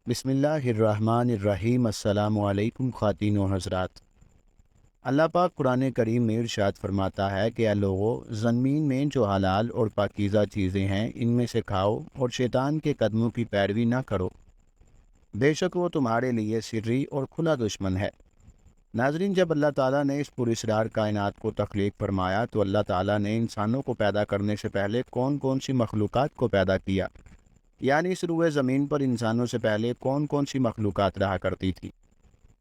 بسم اللہ الرحمن الرحیم۔ السلام علیکم خواتین و حضرات۔ اللہ پاک قرآن کریم میں ارشاد فرماتا ہے کہ اے لوگو، زمین میں جو حلال اور پاکیزہ چیزیں ہیں ان میں سے کھاؤ اور شیطان کے قدموں کی پیروی نہ کرو، بے شک وہ تمہارے لیے سری اور کھلا دشمن ہے۔ ناظرین، جب اللہ تعالیٰ نے اس پراسرار کائنات کو تخلیق فرمایا تو اللہ تعالیٰ نے انسانوں کو پیدا کرنے سے پہلے کون کون سی مخلوقات کو پیدا کیا، یعنی اس روئے زمین پر انسانوں سے پہلے کون کون سی مخلوقات رہا کرتی تھی،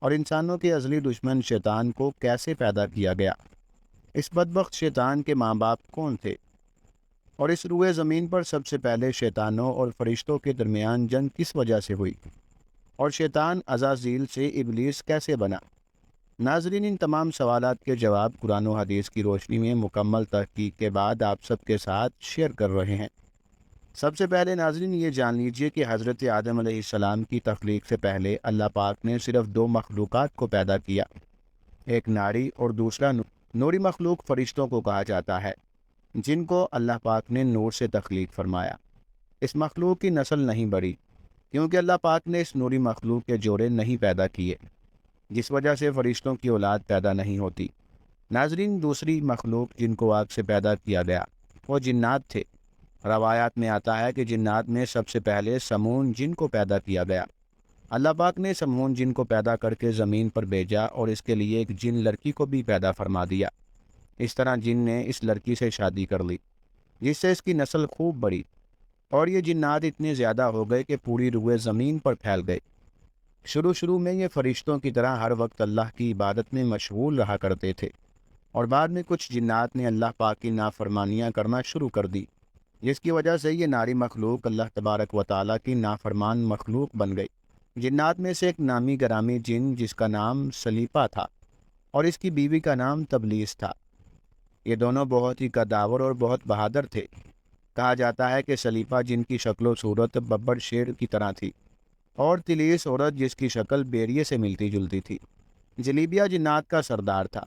اور انسانوں کے ازلی دشمن شیطان کو کیسے پیدا کیا گیا، اس بدبخت شیطان کے ماں باپ کون تھے، اور اس روئے زمین پر سب سے پہلے شیطانوں اور فرشتوں کے درمیان جنگ کس وجہ سے ہوئی، اور شیطان عزازیل سے ابلیس کیسے بنا۔ ناظرین، ان تمام سوالات کے جواب قرآن و حدیث کی روشنی میں مکمل تحقیق کے بعد آپ سب کے ساتھ شیئر کر رہے ہیں۔ سب سے پہلے ناظرین یہ جان لیجئے کہ حضرت آدم علیہ السلام کی تخلیق سے پہلے اللہ پاک نے صرف دو مخلوقات کو پیدا کیا، ایک ناری اور دوسرا نور۔ نوری مخلوق فرشتوں کو کہا جاتا ہے، جن کو اللہ پاک نے نور سے تخلیق فرمایا۔ اس مخلوق کی نسل نہیں بڑھی کیونکہ اللہ پاک نے اس نوری مخلوق کے جوڑے نہیں پیدا کیے، جس وجہ سے فرشتوں کی اولاد پیدا نہیں ہوتی۔ ناظرین، دوسری مخلوق جن کو آگ سے پیدا کیا گیا وہ جنات تھے۔ روایات میں آتا ہے کہ جنات میں سب سے پہلے سمون جن کو پیدا کیا گیا۔ اللہ پاک نے سمون جن کو پیدا کر کے زمین پر بھیجا اور اس کے لیے ایک جن لڑکی کو بھی پیدا فرما دیا۔ اس طرح جن نے اس لڑکی سے شادی کر لی، جس سے اس کی نسل خوب بڑھی، اور یہ جنات اتنے زیادہ ہو گئے کہ پوری روئے زمین پر پھیل گئے۔ شروع میں یہ فرشتوں کی طرح ہر وقت اللہ کی عبادت میں مشغول رہا کرتے تھے، اور بعد میں کچھ جنات نے اللہ پاک کی نافرمانیاں کرنا شروع کر دی، جس کی وجہ سے یہ ناری مخلوق اللہ تبارک و تعالیٰ کی نافرمان مخلوق بن گئی۔ جنات میں سے ایک نامی گرامی جن جس کا نام سلیپا تھا اور اس کی بیوی کا نام تبلیس تھا۔ یہ دونوں بہت ہی قداور اور بہت بہادر تھے۔ کہا جاتا ہے کہ سلیپا جن کی شکل و صورت ببر شیر کی طرح تھی، اور تلیس عورت جس کی شکل بیریے سے ملتی جلتی تھی۔ جلیبیا جنات کا سردار تھا۔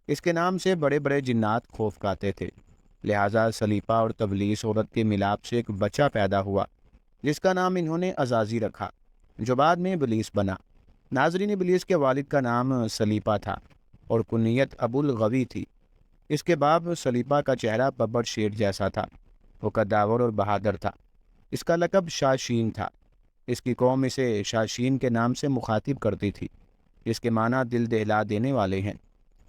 اس کے نام سے بڑے بڑے جنات خوف کھاتے تھے، لہٰذا سلیپا اور تبلیس عورت کے ملاپ سے ایک بچہ پیدا ہوا جس کا نام انہوں نے عزازی رکھا، جو بعد میں ابلیس بنا۔ ناظرین، ابلیس کے والد کا نام سلیپا تھا اور کنیت ابو الغوی تھی۔ اس کے باپ سلیپا کا چہرہ ببر شیر جیسا تھا، وہ قداور اور بہادر تھا۔ اس کا لقب شاشین تھا۔ اس کی قوم اسے شاشین کے نام سے مخاطب کرتی تھی، جس کے معنی دل دہلا دینے والے ہیں۔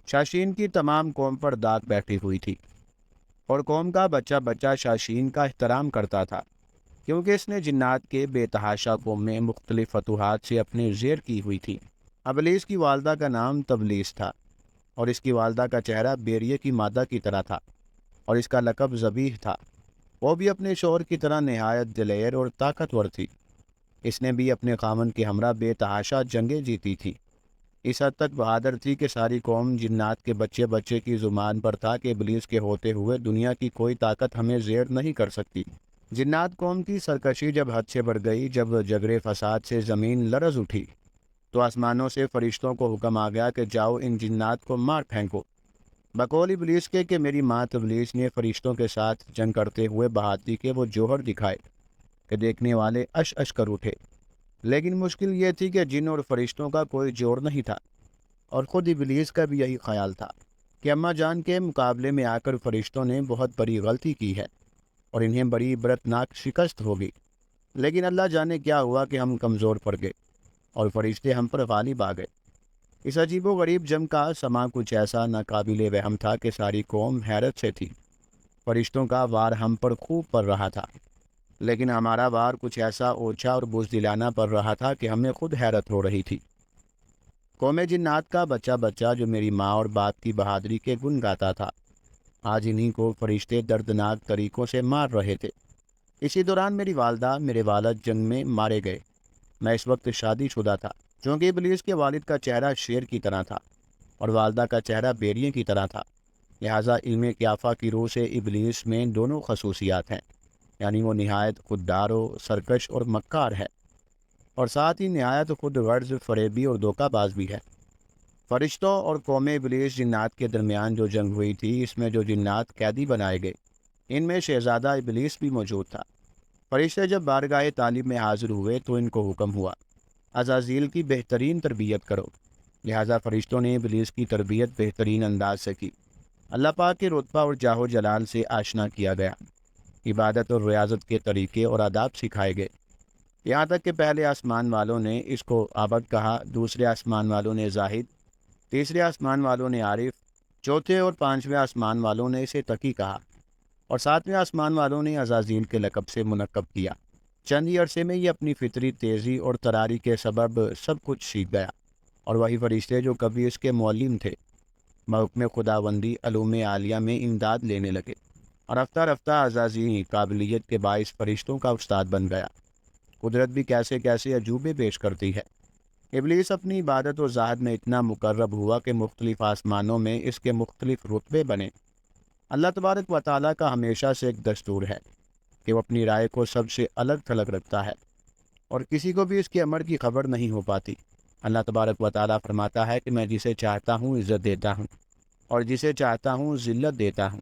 شاشین کی تمام قوم پر داغ بیٹھی ہوئی تھی، اور قوم کا بچہ بچہ شاشین کا احترام کرتا تھا، کیونکہ اس نے جنات کے بے تحاشا قوم میں مختلف فتوحات سے اپنے زیر کی ہوئی تھی۔ ابلیس کی والدہ کا نام تبلیس تھا، اور اس کی والدہ کا چہرہ بیریے کی مادہ کی طرح تھا، اور اس کا لقب ذبیح تھا۔ وہ بھی اپنے شوہر کی طرح نہایت دلیر اور طاقتور تھی۔ اس نے بھی اپنے خامن کے ہمراہ بے تحاشا جنگیں جیتی تھی۔ اس حد تک بہادر تھی کہ ساری قوم جنات کے بچے بچے کی زبان پر تھا کہ ابلیس کے ہوتے ہوئے دنیا کی کوئی طاقت ہمیں زیر نہیں کر سکتی۔ جنات قوم کی سرکشی جب حد سے بڑھ گئی، جب جگرے فساد سے زمین لرز اٹھی، تو آسمانوں سے فرشتوں کو حکم آ گیا کہ جاؤ ان جنات کو مار پھینکو۔ بقول ابلیس کے کہ میری ماں تبلیس نے فرشتوں کے ساتھ جنگ کرتے ہوئے بہادری کے وہ جوہر دکھائے کہ دیکھنے والے اش اش کر اٹھے۔ لیکن مشکل یہ تھی کہ جن اور فرشتوں کا کوئی جوڑ نہیں تھا، اور خود ابلیس کا بھی یہی خیال تھا کہ اماں جان کے مقابلے میں آ کر فرشتوں نے بہت بڑی غلطی کی ہے اور انہیں بڑی عبرتناک شکست ہوگی۔ لیکن اللہ جانے کیا ہوا کہ ہم کمزور پڑ گئے اور فرشتے ہم پر غالب آ گئے۔ اس عجیب و غریب جنگ کا سما کچھ ایسا ناقابل وہم تھا کہ ساری قوم حیرت سے تھی۔ فرشتوں کا وار ہم پر خوب پڑ رہا تھا، لیکن ہمارا وار کچھ ایسا اوچھا اور بزدلانہ پڑ رہا تھا کہ ہمیں خود حیرت ہو رہی تھی۔ قوم جنات کا بچہ بچہ جو میری ماں اور باپ کی بہادری کے گن گاتا تھا، آج انہی کو فرشتے دردناک طریقوں سے مار رہے تھے۔ اسی دوران میری والدہ میرے والد جنگ میں مارے گئے۔ میں اس وقت شادی شدہ تھا، چونکہ ابلیس کے والد کا چہرہ شیر کی طرح تھا اور والدہ کا چہرہ بیریے کی طرح تھا، لہٰذا علم قیافہ کی روح سے ابلیس میں دونوں خصوصیات ہیں، یعنی وہ نہایت خوددار و سرکش اور مکار ہے، اور ساتھ ہی نہایت خود غرض، فریبی اور دھوکہ باز بھی ہے۔ فرشتوں اور قوم ابلیس جنات کے درمیان جو جنگ ہوئی تھی، اس میں جو جنات قیدی بنائے گئے، ان میں شہزادہ ابلیس بھی موجود تھا۔ فرشتے جب بارگاہ طالب میں حاضر ہوئے تو ان کو حکم ہوا عزازیل کی بہترین تربیت کرو۔ لہٰذا فرشتوں نے ابلیس کی تربیت بہترین انداز سے کی۔ اللہ پاک کے رتبہ اور جاہ و جلال سے آشنا کیا گیا، عبادت اور ریاضت کے طریقے اور آداب سکھائے گئے، یہاں تک کہ پہلے آسمان والوں نے اس کو عابد کہا، دوسرے آسمان والوں نے زاہد، تیسرے آسمان والوں نے عارف، چوتھے اور پانچویں آسمان والوں نے اسے تقی کہا، اور ساتویں آسمان والوں نے عزازیل کے لقب سے منقب کیا۔ چند ہی عرصے میں یہ اپنی فطری تیزی اور تراری کے سبب سب کچھ سیکھ گیا، اور وہی فرشتے جو کبھی اس کے معلم تھے محکم خداوندی علوم عالیہ میں امداد لینے لگے، اور رفتہ رفتہ عزازیل قابلیت کے باعث فرشتوں کا استاد بن گیا۔ قدرت بھی کیسے کیسے عجوبے پیش کرتی ہے۔ ابلیس اپنی عبادت و زاہد میں اتنا مقرب ہوا کہ مختلف آسمانوں میں اس کے مختلف رتبے بنے۔ اللہ تبارک و تعالیٰ کا ہمیشہ سے ایک دستور ہے کہ وہ اپنی رائے کو سب سے الگ تھلگ رکھتا ہے، اور کسی کو بھی اس کے امر کی خبر نہیں ہو پاتی۔ اللہ تبارک و تعالیٰ فرماتا ہے کہ میں جسے چاہتا ہوں عزت دیتا ہوں، اور جسے چاہتا ہوں ذلت دیتا ہوں۔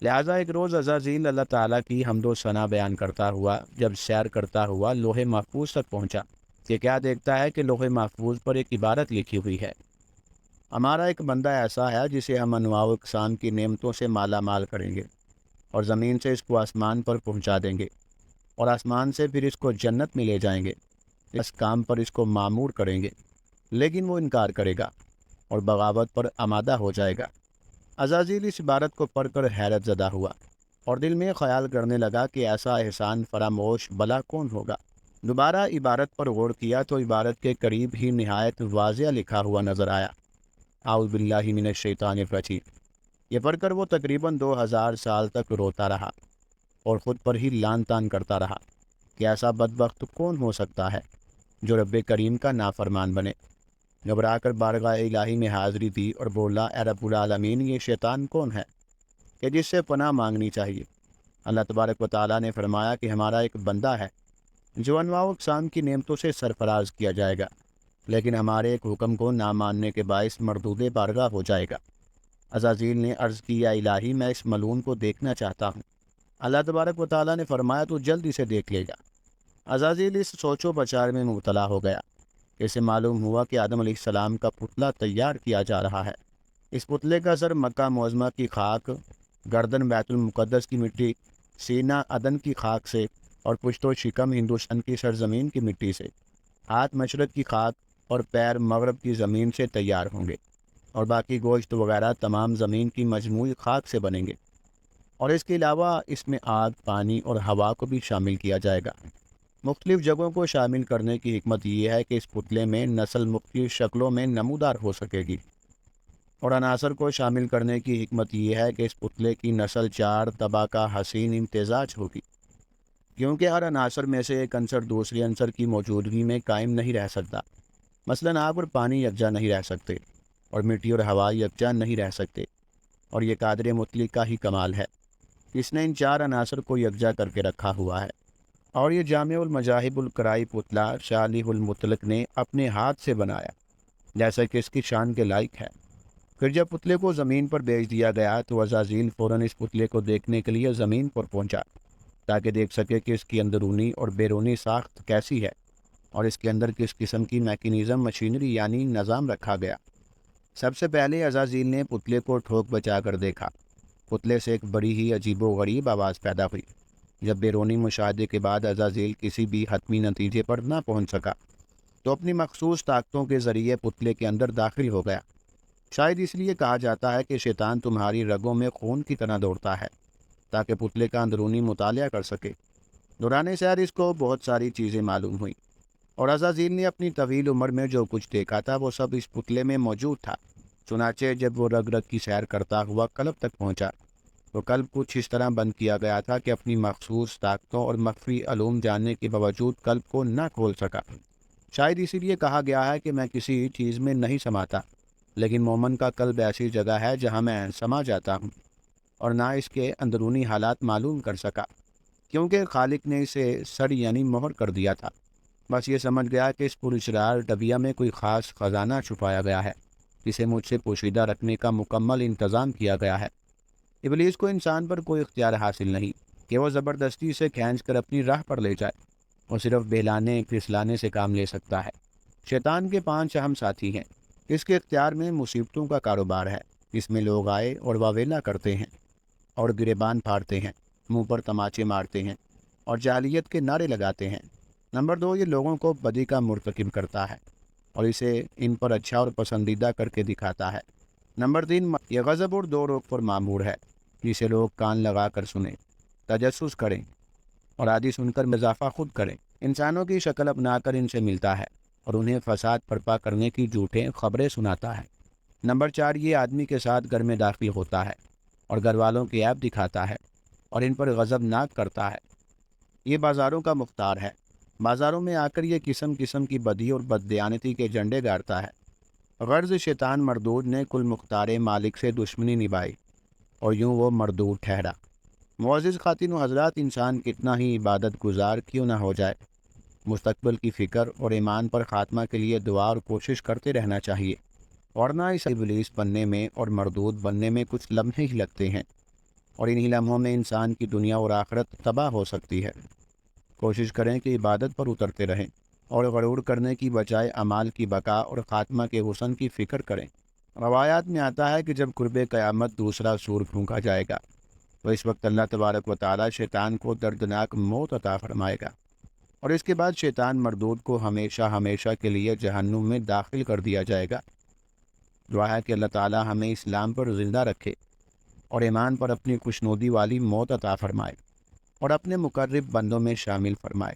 لہٰذا ایک روز عزازیل اللہ تعالیٰ کی حمد و ثنا بیان کرتا ہوا جب سیر کرتا ہوا لوح محفوظ تک پہنچا کہ کیا دیکھتا ہے کہ لوح محفوظ پر ایک عبارت لکھی ہوئی ہے: ہمارا ایک بندہ ایسا ہے جسے ہم انواع و اقسام کی نعمتوں سے مالا مال کریں گے، اور زمین سے اس کو آسمان پر پہنچا دیں گے، اور آسمان سے پھر اس کو جنت میں لے جائیں گے، اس کام پر اس کو معمور کریں گے، لیکن وہ انکار کرے گا اور بغاوت پر آمادہ ہو جائے گا۔ عزازیل اس عبارت کو پڑھ کر حیرت زدہ ہوا، اور دل میں خیال کرنے لگا کہ ایسا احسان فراموش بلا کون ہوگا۔ دوبارہ عبارت پر غور کیا تو عبارت کے قریب ہی نہایت واضح لکھا ہوا نظر آیا: اعوذ باللہ من الشیطان الرجیم۔ یہ پڑھ کر وہ تقریباً 2000 سال تک روتا رہا اور خود پر ہی لان تان کرتا رہا کہ ایسا بدبخت کون ہو سکتا ہے جو رب کریم کا نافرمان بنے۔ گھبرا کر بارگاہ الہی میں حاضری دی اور بولا: اے رب العالمین، یہ شیطان کون ہے کہ جس سے پناہ مانگنی چاہیے؟ اللہ تبارک و تعالیٰ نے فرمایا کہ ہمارا ایک بندہ ہے جو انواع و اقسام کی نعمتوں سے سرفراز کیا جائے گا، لیکن ہمارے ایک حکم کو نہ ماننے کے باعث مردود بارگاہ ہو جائے گا۔ عزازیل نے عرض کی: یا الہی، میں اس ملعون کو دیکھنا چاہتا ہوں۔ اللہ تبارک و تعالیٰ نے فرمایا: تو جلد اسے دیکھ لے گا۔ عزازیل اس سوچ و بچار میں مبتلا ہو گیا۔ اسے معلوم ہوا کہ آدم علیہ السلام کا پتلا تیار کیا جا رہا ہے۔ اس پتلے کا سر مکہ معظمہ کی خاک، گردن بیت المقدس کی مٹی، سینہ عدن کی خاک سے، اور پشت و شکم ہندوستان کی سرزمین کی مٹی سے، ہاتھ مشرق کی خاک اور پیر مغرب کی زمین سے تیار ہوں گے، اور باقی گوشت وغیرہ تمام زمین کی مجموعی خاک سے بنیں گے، اور اس کے علاوہ اس میں آگ، پانی اور ہوا کو بھی شامل کیا جائے گا۔ مختلف جگہوں کو شامل کرنے کی حکمت یہ ہے کہ اس پتلے میں نسل مختلف شکلوں میں نمودار ہو سکے گی، اور عناصر کو شامل کرنے کی حکمت یہ ہے کہ اس پتلے کی نسل 4 طبع کا حسین امتزاج ہوگی، کیونکہ ہر عناصر میں سے ایک عنصر دوسرے عنصر کی موجودگی میں قائم نہیں رہ سکتا۔ مثلاً آگ اور پانی یکجا نہیں رہ سکتے، اور مٹی اور ہوا یکجا نہیں رہ سکتے، اور یہ قادر مطلق کا ہی کمال ہے، اس نے ان 4 عناصر کو یکجا کر کے رکھا ہوا ہے۔ اور یہ جامع المذاہب القرائی پتلا صالح المطلق نے اپنے ہاتھ سے بنایا، جیسا کہ اس کی شان کے لائق ہے۔ پھر جب پتلے کو زمین پر بھیج دیا گیا تو عزازیل فوراً اس پتلے کو دیکھنے کے لیے زمین پر پہنچا، تاکہ دیکھ سکے کہ اس کی اندرونی اور بیرونی ساخت کیسی ہے، اور اس کے اندر کس قسم کی میکینزم مشینری یعنی نظام رکھا گیا۔ سب سے پہلے عزازیل نے پتلے کو ٹھوک بچا کر دیکھا۔ پتلے سے ایک بڑی ہی عجیب و غریب آواز پیدا ہوئی۔ جب بیرونی مشاہدے کے بعد عزازیل کسی بھی حتمی نتیجے پر نہ پہنچ سکا تو اپنی مخصوص طاقتوں کے ذریعے پتلے کے اندر داخل ہو گیا۔ شاید اس لیے کہا جاتا ہے کہ شیطان تمہاری رگوں میں خون کی طرح دوڑتا ہے تاکہ پتلے کا اندرونی مطالعہ کر سکے۔ دوران سیر اس کو بہت ساری چیزیں معلوم ہوئیں، اور عزازیل نے اپنی طویل عمر میں جو کچھ دیکھا تھا وہ سب اس پتلے میں موجود تھا۔ چنانچہ جب وہ رگ رگ کی سیر کرتا ہوا قلب تک پہنچا تو قلب کچھ اس طرح بند کیا گیا تھا کہ اپنی مخصوص طاقتوں اور مخفی علوم جاننے کے باوجود قلب کو نہ کھول سکا۔ شاید اسی لیے کہا گیا ہے کہ میں کسی چیز میں نہیں سماتا، لیکن مومن کا قلب ایسی جگہ ہے جہاں میں سما جاتا ہوں، اور نہ اس کے اندرونی حالات معلوم کر سکا، کیونکہ خالق نے اسے سر یعنی مہر کر دیا تھا۔ بس یہ سمجھ گیا کہ اس پراسرار ڈبیا میں کوئی خاص خزانہ چھپایا گیا ہے جسے مجھ سے پوشیدہ رکھنے کا مکمل انتظام کیا گیا ہے۔ ابلیس کو انسان پر کوئی اختیار حاصل نہیں، کہ وہ زبردستی سے کھینچ کر اپنی راہ پر لے جائے۔ وہ صرف بہلانے پھسلانے سے کام لے سکتا ہے۔ شیطان کے 5 اہم ساتھی ہیں۔ اس کے اختیار میں مصیبتوں کا کاروبار ہے۔ اس میں لوگ آئے اور واویلا کرتے ہیں اور گریبان پھاڑتے ہیں، منہ پر تماچے مارتے ہیں اور جاہلیت کے نعرے لگاتے ہیں۔ نمبر 2، یہ لوگوں کو بدی کا مرتکب کرتا ہے اور اسے ان پر اچھا اور پسندیدہ کر کے دکھاتا ہے۔ نمبر 3، یہ غضب اور دو روک پر معمور ہے، جسے لوگ کان لگا کر سنیں، تجسس کریں اور آدھی سن کر اضافہ خود کریں۔ انسانوں کی شکل اپنا کر ان سے ملتا ہے اور انہیں فساد برپا کرنے کی جھوٹیں خبریں سناتا ہے۔ نمبر 4، یہ آدمی کے ساتھ گھر میں داخل ہوتا ہے اور گھر والوں کے عیب دکھاتا ہے اور ان پر غضب ناک کرتا ہے۔ یہ بازاروں کا مختار ہے۔ بازاروں میں آ کر یہ قسم قسم کی بدی اور بددیانتی کے جھنڈے گاڑتا ہے۔ غرض شیطان مردود نے کل مختار مالک سے دشمنی نبھائی اور یوں وہ مردود ٹھہرا۔ معزز خواتین و حضرات، انسان کتنا ہی عبادت گزار کیوں نہ ہو جائے، مستقبل کی فکر اور ایمان پر خاتمہ کے لیے دعا اور کوشش کرتے رہنا چاہیے، ورنہ اس ابلیس بننے میں اور مردود بننے میں کچھ لمحے ہی لگتے ہیں اور انہی لمحوں میں انسان کی دنیا اور آخرت تباہ ہو سکتی ہے۔ کوشش کریں کہ عبادت پر اترتے رہیں اور غرور کرنے کی بجائے اعمال کی بقا اور خاتمہ کے حسن کی فکر کریں۔ روایات میں آتا ہے کہ جب قرب قیامت دوسرا سور پھونکا جائے گا تو اس وقت اللہ تبارک و تعالی شیطان کو دردناک موت عطا فرمائے گا اور اس کے بعد شیطان مردود کو ہمیشہ ہمیشہ کے لیے جہنم میں داخل کر دیا جائے گا۔ دعا ہے کہ اللہ تعالی ہمیں اسلام پر زندہ رکھے اور ایمان پر اپنی خوشنودی والی موت عطا فرمائے اور اپنے مقرب بندوں میں شامل فرمائے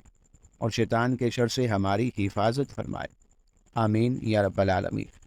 اور شیطان کے شر سے ہماری حفاظت فرمائے۔ آمین یا رب العالمین۔